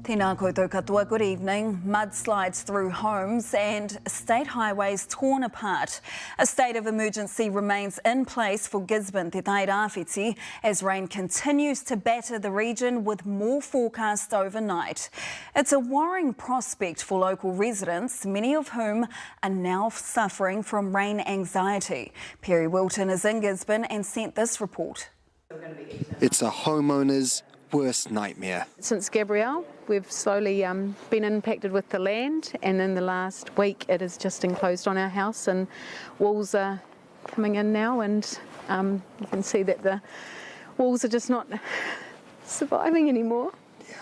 Tēnā koutou katoa, good evening. Mudslides through homes and state highways torn apart. A state of emergency remains in place for Gisborne, Te Tai Rāwhiti, as rain continues to batter the region with more forecast overnight. It's a worrying prospect for local residents, many of whom are now suffering from rain anxiety. Perry Wilton is in Gisborne and sent this report. It's a homeowner's worst nightmare. Since Gabrielle, we've slowly been impacted with the land, and in the last week it has just enclosed on our house, and walls are coming in now, and you can see that the walls are just not surviving anymore. Yeah,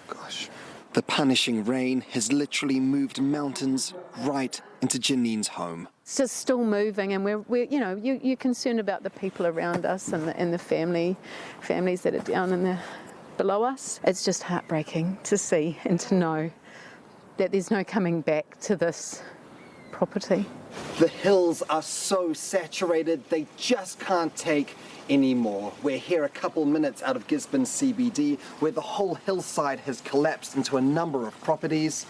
gosh. The punishing rain has literally moved mountains right into Janine's home. It's just still moving, and we're you're concerned about the people around us and the families that are down in below us. It's just heartbreaking to see and to know that there's no coming back to this property. The hills are so saturated, they just can't take any more. We're here a couple minutes out of Gisborne CBD, where the whole hillside has collapsed into a number of properties.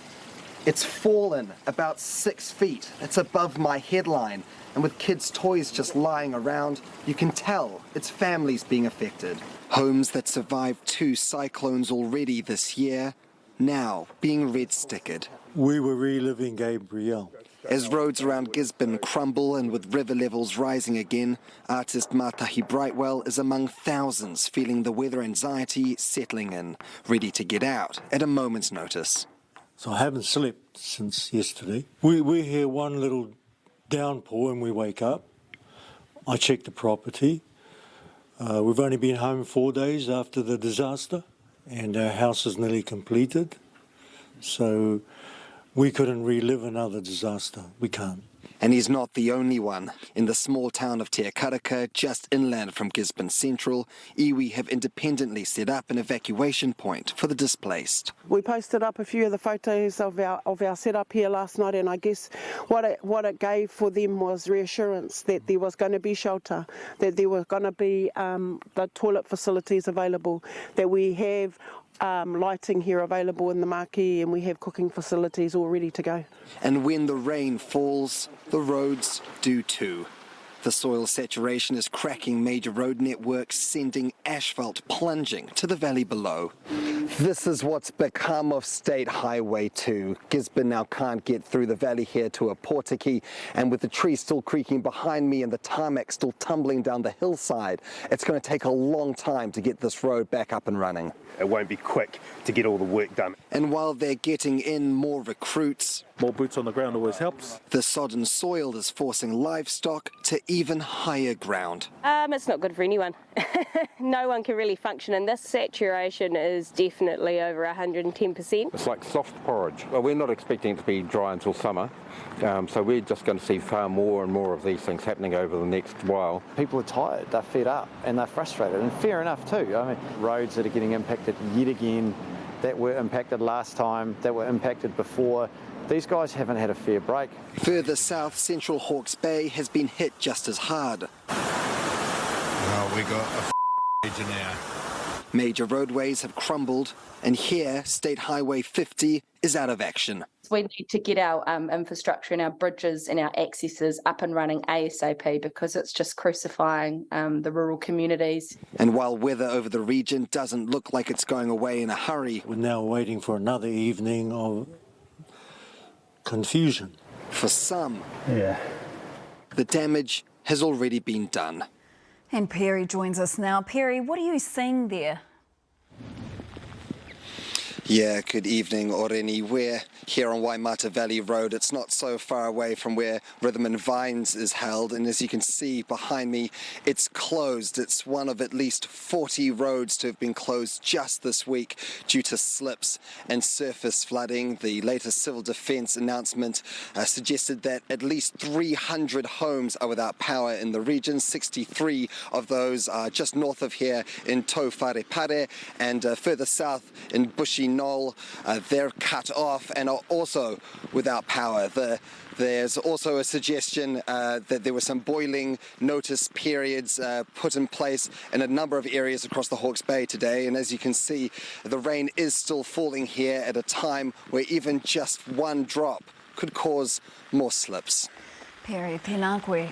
It's fallen about 6 feet. It's above my headline. And with kids' toys just lying around, you can tell it's families being affected. Homes that survived 2 cyclones already this year, now being red-stickered. We were reliving Gabrielle. As roads around Gisborne crumble and with river levels rising again, artist Matahi Brightwell is among thousands feeling the weather anxiety settling in, ready to get out at a moment's notice. So I haven't slept since yesterday. We hear one little downpour and we wake up. I check the property. We've only been home 4 days after the disaster, and our house is nearly completed. So we couldn't relive another disaster. We can't. And he's not the only one. In the small town of Te Akaraka, just inland from Gisborne Central, iwi have independently set up an evacuation point for the displaced. We posted up a few of the photos of our setup here last night, and I guess what it gave for them was reassurance that there was going to be shelter, that there were going to be the toilet facilities available, that we have lighting here available in the marquee, and we have cooking facilities all ready to go. And when the rain falls, the roads do too. The soil saturation is cracking major road networks, sending asphalt plunging to the valley below. This is what's become of State Highway 2. Gisborne now can't get through the valley here to a Portiki, and with the trees still creaking behind me and the tarmac still tumbling down the hillside, it's going to take a long time to get this road back up and running. It won't be quick to get all the work done. And while they're getting in more recruits, more boots on the ground always helps. The sodden soil is forcing livestock to even higher ground. It's not good for anyone. No one can really function, and this saturation is definitely over 110%. It's like soft porridge. Well, we're not expecting it to be dry until summer, so we're just going to see far more and more of these things happening over the next while. People are tired, they're fed up, and they're frustrated, and fair enough too. I mean, roads that are getting impacted yet again, that were impacted last time, that were impacted before. These guys haven't had a fair break. Further south, central Hawke's Bay has been hit just as hard. Well, we got a region now. Major roadways have crumbled, and here, State Highway 50 is out of action. We need to get our infrastructure and our bridges and our accesses up and running ASAP, because it's just crucifying the rural communities. And while weather over the region doesn't look like it's going away in a hurry, we're now waiting for another evening of confusion. For some, the damage has already been done. And Perry joins us now. Perry, what are you seeing there? Yeah, good evening, Oreni. We're here on Waimata Valley Road. It's not so far away from where Rhythm and Vines is held, and as you can see behind me, it's closed. It's one of at least 40 roads to have been closed just this week due to slips and surface flooding. The latest civil defence announcement suggested that at least 300 homes are without power in the region. 63 of those are just north of here in Tauwharepare, and further south in Bushy Knoll. They're cut off and are also without power. There's also a suggestion that there were some boiling notice periods put in place in a number of areas across the Hawke's Bay today. And as you can see, the rain is still falling here at a time where even just one drop could cause more slips. Perry, tēnā koe.